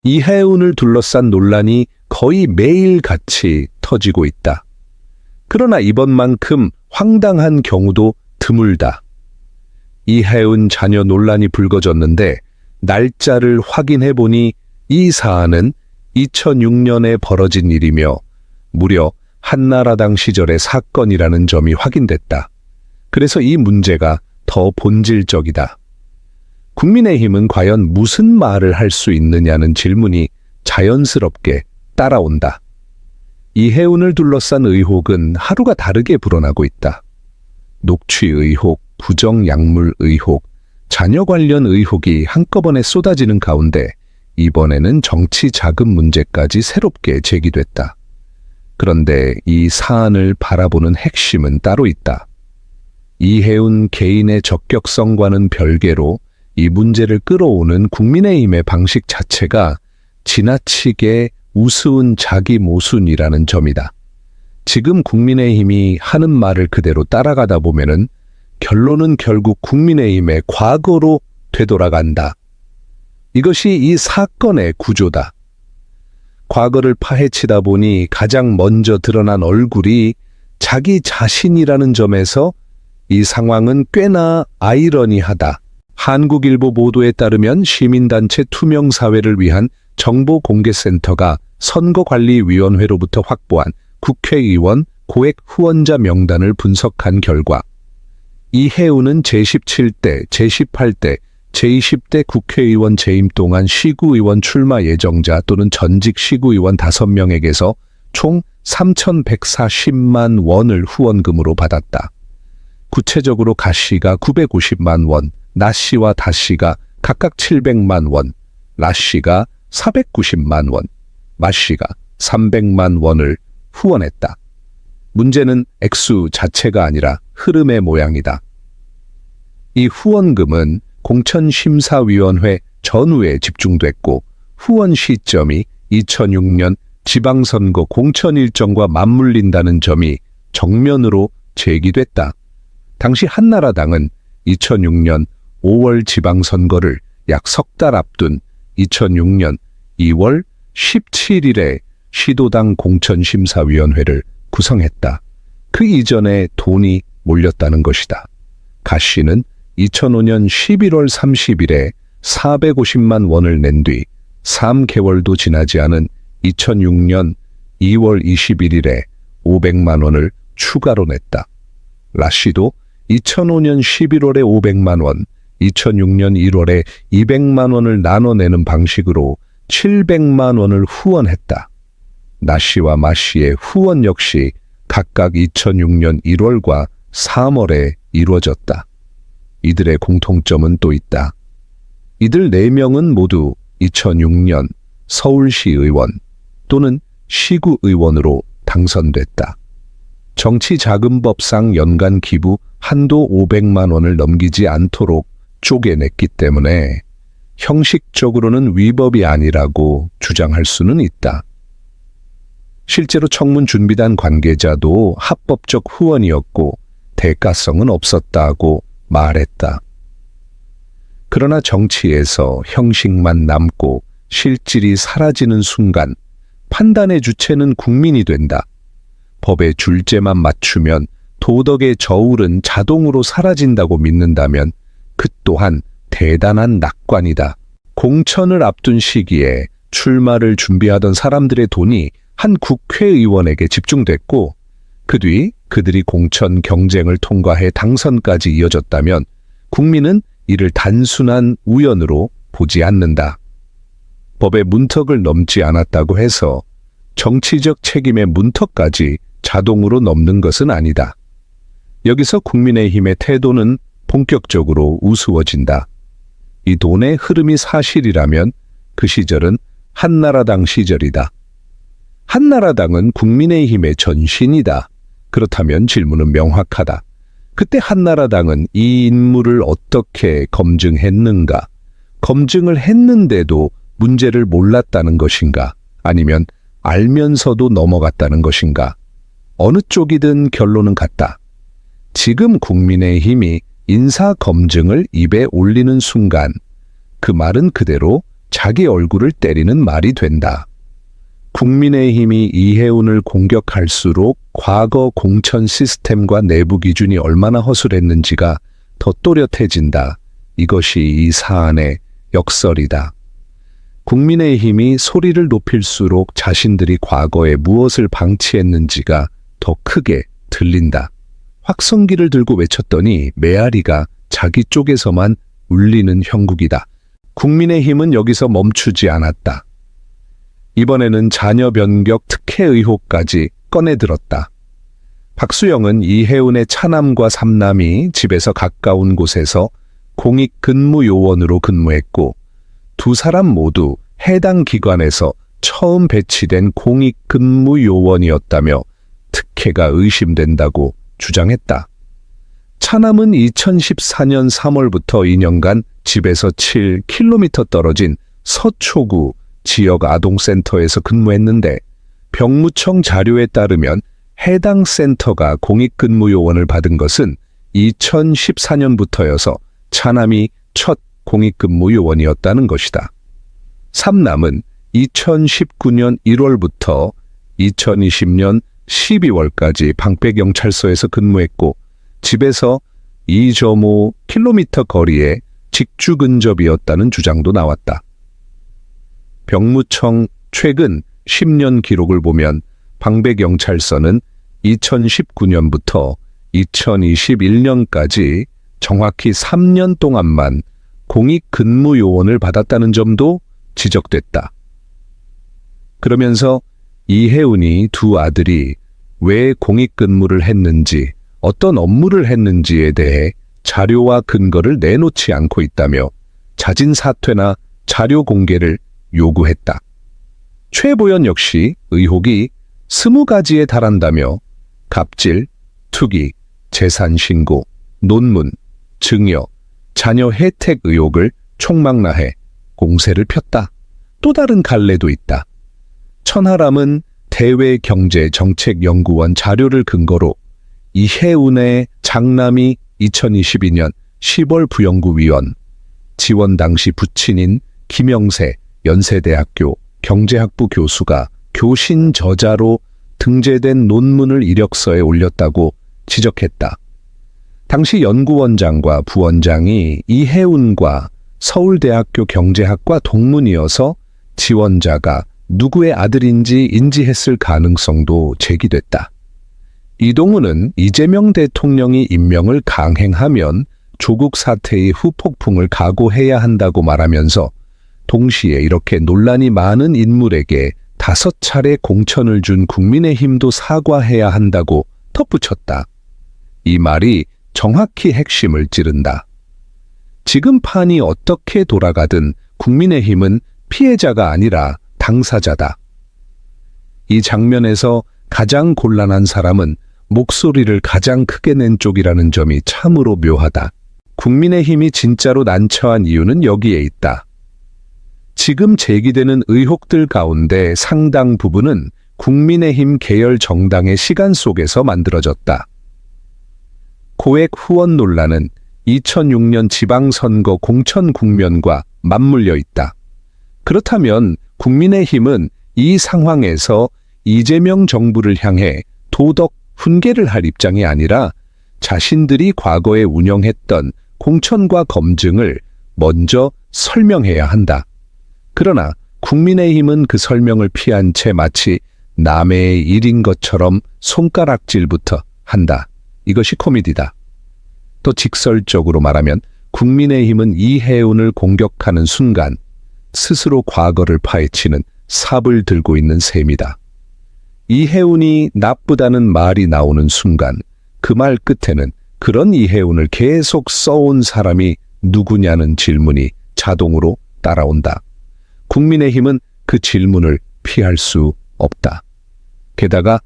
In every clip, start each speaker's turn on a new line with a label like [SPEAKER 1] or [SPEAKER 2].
[SPEAKER 1] 이해운을 둘러싼 논란이 거의 매일같이 터지고 있다. 그러나 이번만큼 황당한 경우도 드물다. 이해운 자녀 논란이 불거졌는데 날짜를 확인해보니 이 사안은 2006년에 벌어진 일이며 무려 한나라당 시절의 사건이라는 점이 확인됐다. 그래서 이 문제가 더 본질적이다. 국민의힘은 과연 무슨 말을 할 수 있느냐는 질문이 자연스럽게 따라온다. 이해운을 둘러싼 의혹은 하루가 다르게 불어나고 있다. 녹취 의혹, 부정약물 의혹, 자녀 관련 의혹이 한꺼번에 쏟아지는 가운데 이번에는 정치 자금 문제까지 새롭게 제기됐다. 그런데 이 사안을 바라보는 핵심은 따로 있다. 이해운 개인의 적격성과는 별개로 이 문제를 끌어오는 국민의힘의 방식 자체가 지나치게 우스운 자기 모순이라는 점이다. 지금 국민의힘이 하는 말을 그대로 따라가다 보면은 결론은 결국 국민의힘의 과거로 되돌아간다. 이것이 이 사건의 구조다. 과거를 파헤치다 보니 가장 먼저 드러난 얼굴이 자기 자신이라는 점에서 이 상황은 꽤나 아이러니하다. 한국일보 보도에 따르면 시민단체 투명사회를 위한 정보공개센터가 선거관리위원회로부터 확보한 국회의원 고액 후원자 명단을 분석한 결과 이해운은 제17대, 제18대, 제20대 국회의원 재임 동안 시구의원 출마 예정자 또는 전직 시구의원 5명에게서 총 3,140만 원을 후원금으로 받았다. 구체적으로 가 씨가 950만 원, 나 씨와 다 씨가 각각 700만 원, 라 씨가 490만 원, 마 씨가 300만 원을 후원했다. 문제는 액수 자체가 아니라 흐름의 모양이다. 이 후원금은 공천심사위원회 전후에 집중됐고 후원 시점이 2006년 지방선거 공천 일정과 맞물린다는 점이 정면으로 제기됐다. 당시 한나라당은 2006년 5월 지방선거를 약 석 달 앞둔 2006년 2월 17일에 시도당 공천심사위원회를 구성했다. 그 이전에 돈이 몰렸다는 것이다. 가 씨는 2005년 11월 30일에 450만 원을 낸 뒤 3개월도 지나지 않은 2006년 2월 21일에 500만 원을 추가로 냈다. 라 씨도 2005년 11월에 500만 원, 2006년 1월에 200만 원을 나눠내는 방식으로 700만 원을 후원했다. 나 씨와 마 씨의 후원 역시 각각 2006년 1월과 3월에 이루어졌다. 이들의 공통점은 또 있다. 이들 4명은 모두 2006년 서울시 의원 또는 시구 의원으로 당선됐다. 정치자금법상 연간 기부 한도 500만 원을 넘기지 않도록 쪼개냈기 때문에 형식적으로는 위법이 아니라고 주장할 수는 있다. 실제로 청문 준비단 관계자도 합법적 후원이었고 대가성은 없었다고 말했다. 그러나 정치에서 형식만 남고 실질이 사라지는 순간 판단의 주체는 국민이 된다. 법의 줄제만 맞추면 도덕의 저울은 자동으로 사라진다고 믿는다면 그 또한 대단한 낙관이다. 공천을 앞둔 시기에 출마를 준비하던 사람들의 돈이 한 국회의원에게 집중됐고 그 뒤 그들이 공천 경쟁을 통과해 당선까지 이어졌다면 국민은 이를 단순한 우연으로 보지 않는다. 법의 문턱을 넘지 않았다고 해서 정치적 책임의 문턱까지 자동으로 넘는 것은 아니다. 여기서 국민의힘의 태도는 본격적으로 우스워진다. 이 돈의 흐름이 사실이라면 그 시절은 한나라당 시절이다. 한나라당은 국민의힘의 전신이다. 그렇다면 질문은 명확하다. 그때 한나라당은 이 인물을 어떻게 검증했는가? 검증을 했는데도 문제를 몰랐다는 것인가? 아니면 알면서도 넘어갔다는 것인가? 어느 쪽이든 결론은 같다. 지금 국민의힘이 인사검증을 입에 올리는 순간 그 말은 그대로 자기 얼굴을 때리는 말이 된다. 국민의힘이 이해운을 공격할수록 과거 공천 시스템과 내부 기준이 얼마나 허술했는지가 더 또렷해진다. 이것이 이 사안의 역설이다. 국민의힘이 소리를 높일수록 자신들이 과거에 무엇을 방치했는지가 더 크게 들린다. 확성기를 들고 외쳤더니 메아리가 자기 쪽에서만 울리는 형국이다. 국민의힘은 여기서 멈추지 않았다. 이번에는 자녀 변경 특혜 의혹까지 꺼내들었다. 박수영은 이해운의 차남과 삼남이 집에서 가까운 곳에서 공익근무요원으로 근무했고 두 사람 모두 해당 기관에서 처음 배치된 공익근무요원이었다며 특혜가 의심된다고 주장했다. 차남은 2014년 3월부터 2년간 집에서 7km 떨어진 서초구 지역 아동센터에서 근무했는데 병무청 자료에 따르면 해당 센터가 공익근무요원을 받은 것은 2014년부터여서 차남이 첫 공익근무요원이었다는 것이다. 삼남은 2019년 1월부터 2020년 12월까지 방배경찰서에서 근무했고 집에서 2.5km 거리에 직주 근접이었다는 주장도 나왔다. 병무청 최근 10년 기록을 보면 방배경찰서는 2019년부터 2021년까지 정확히 3년 동안만 공익근무요원을 받았다는 점도 지적됐다. 그러면서 이해운이 두 아들이 왜 공익근무를 했는지, 어떤 업무를 했는지에 대해 자료와 근거를 내놓지 않고 있다며 자진 사퇴나 자료 공개를 요구했다. 최보연 역시 의혹이 20가지에 달한다며 갑질, 투기, 재산 신고, 논문, 증여, 자녀 혜택 의혹을 총망라해 공세를 폈다. 또 다른 갈래도 있다. 천하람은 대외경제정책연구원 자료를 근거로 이해운의 장남이 2022년 10월 부영구위원, 지원 당시 부친인 김영세 연세대학교 경제학부 교수가 교신 저자로 등재된 논문을 이력서에 올렸다고 지적했다. 당시 연구원장과 부원장이 이해운과 서울대학교 경제학과 동문이어서 지원자가 누구의 아들인지 인지했을 가능성도 제기됐다. 이동훈은 이재명 대통령이 임명을 강행하면 조국 사태의 후폭풍을 각오해야 한다고 말하면서 동시에 이렇게 논란이 많은 인물에게 5차례 공천을 준 국민의힘도 사과해야 한다고 덧붙였다. 이 말이 정확히 핵심을 찌른다. 지금 판이 어떻게 돌아가든 국민의힘은 피해자가 아니라 당사자다. 이 장면에서 가장 곤란한 사람은 목소리를 가장 크게 낸 쪽이라는 점이 참으로 묘하다. 국민의힘이 진짜로 난처한 이유는 여기에 있다. 지금 제기되는 의혹들 가운데 상당 부분은 국민의힘 계열 정당의 시간 속에서 만들어졌다. 고액 후원 논란은 2006년 지방선거 공천 국면과 맞물려 있다. 그렇다면 국민의힘은 이 상황에서 이재명 정부를 향해 도덕 훈계를 할 입장이 아니라 자신들이 과거에 운영했던 공천과 검증을 먼저 설명해야 한다. 그러나 국민의힘은 그 설명을 피한 채 마치 남의 일인 것처럼 손가락질부터 한다. 이것이 코미디다. 또 직설적으로 말하면 국민의힘은 이해운을 공격하는 순간 스스로 과거를 파헤치는 삽을 들고 있는 셈이다. 이해운이 나쁘다는 말이 나오는 순간 그 말 끝에는 그런 이해운을 계속 써온 사람이 누구냐는 질문이 자동으로 따라온다. 국민의힘은 그 질문을 피할 수 없다. 게다가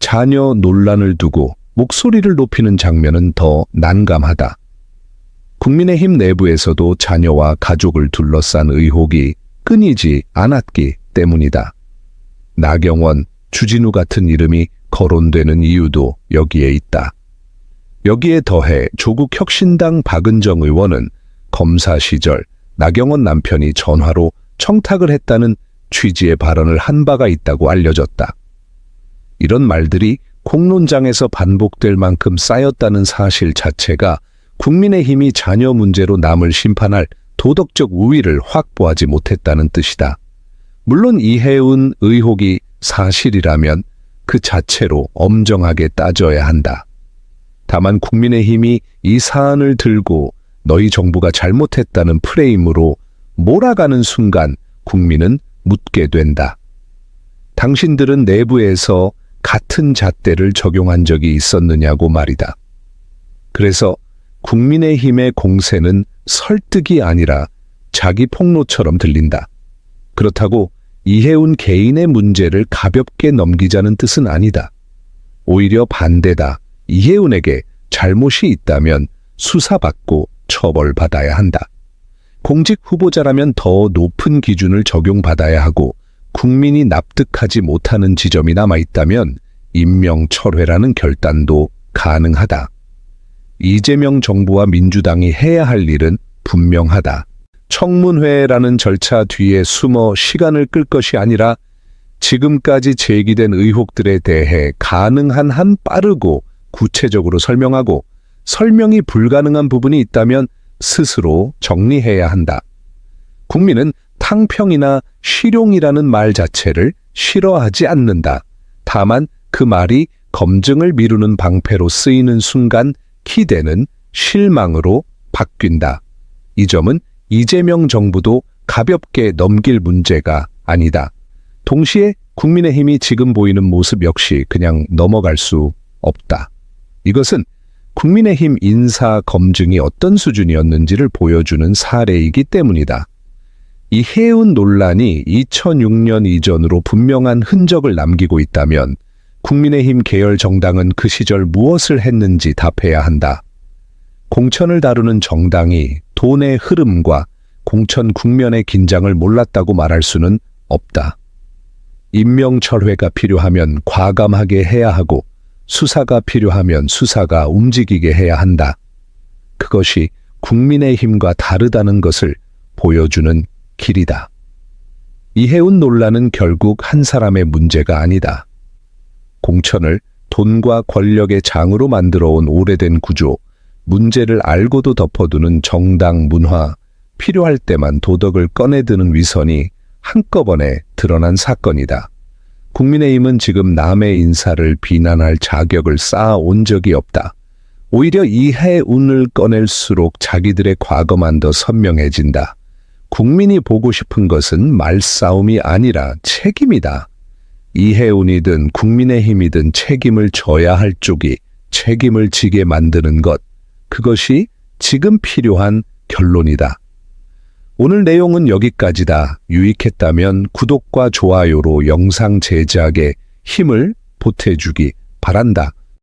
[SPEAKER 1] 자녀 논란을 두고 목소리를 높이는 장면은 더 난감하다. 국민의힘 내부에서도 자녀와 가족을 둘러싼 의혹이 끊이지 않았기 때문이다. 나경원, 주진우 같은 이름이 거론되는 이유도 여기에 있다. 여기에 더해 조국 혁신당 박은정 의원은 검사 시절 나경원 남편이 전화로 청탁을 했다는 취지의 발언을 한 바가 있다고 알려졌다. 이런 말들이 공론장에서 반복될 만큼 쌓였다는 사실 자체가 국민의힘이 자녀 문제로 남을 심판할 도덕적 우위를 확보하지 못했다는 뜻이다. 물론 이해운 의혹이 사실이라면 그 자체로 엄정하게 따져야 한다. 다만 국민의힘이 이 사안을 들고 너희 정부가 잘못했다는 프레임으로 몰아가는 순간 국민은 묻게 된다. 당신들은 내부에서 같은 잣대를 적용한 적이 있었느냐고 말이다. 그래서 국민의힘의 공세는 설득이 아니라 자기 폭로처럼 들린다. 그렇다고 이해운 개인의 문제를 가볍게 넘기자는 뜻은 아니다. 오히려 반대다. 이해운에게 잘못이 있다면 수사받고 처벌받아야 한다. 공직 후보자라면 더 높은 기준을 적용받아야 하고 국민이 납득하지 못하는 지점이 남아있다면 임명철회라는 결단도 가능하다. 이재명 정부와 민주당이 해야 할 일은 분명하다. 청문회라는 절차 뒤에 숨어 시간을 끌 것이 아니라 지금까지 제기된 의혹들에 대해 가능한 한 빠르고 구체적으로 설명하고 설명이 불가능한 부분이 있다면 스스로 정리해야 한다. 국민은 탕평이나 실용이라는 말 자체를 싫어하지 않는다. 다만 그 말이 검증을 미루는 방패로 쓰이는 순간 기대는 실망으로 바뀐다. 이 점은 이재명 정부도 가볍게 넘길 문제가 아니다. 동시에 국민의힘이 지금 보이는 모습 역시 그냥 넘어갈 수 없다. 이것은 국민의힘 인사 검증이 어떤 수준이었는지를 보여주는 사례이기 때문이다. 이 해운 논란이 2006년 이전으로 분명한 흔적을 남기고 있다면 국민의힘 계열 정당은 그 시절 무엇을 했는지 답해야 한다. 공천을 다루는 정당이 돈의 흐름과 공천 국면의 긴장을 몰랐다고 말할 수는 없다. 임명철회가 필요하면 과감하게 해야 하고 수사가 필요하면 수사가 움직이게 해야 한다. 그것이 국민의힘과 다르다는 것을 보여주는 길이다. 이해운 논란은 결국 한 사람의 문제가 아니다. 공천을 돈과 권력의 장으로 만들어온 오래된 구조, 문제를 알고도 덮어두는 정당 문화, 필요할 때만 도덕을 꺼내드는 위선이 한꺼번에 드러난 사건이다. 국민의힘은 지금 남의 인사를 비난할 자격을 쌓아온 적이 없다. 오히려 이해운을 꺼낼수록 자기들의 과거만 더 선명해진다. 국민이 보고 싶은 것은 말싸움이 아니라 책임이다. 이해운이든 국민의힘이든 책임을 져야 할 쪽이 책임을 지게 만드는 것, 그것이 지금 필요한 결론이다. 오늘 내용은 여기까지다. 유익했다면 구독과 좋아요로 영상 제작에 힘을 보태주기 바란다.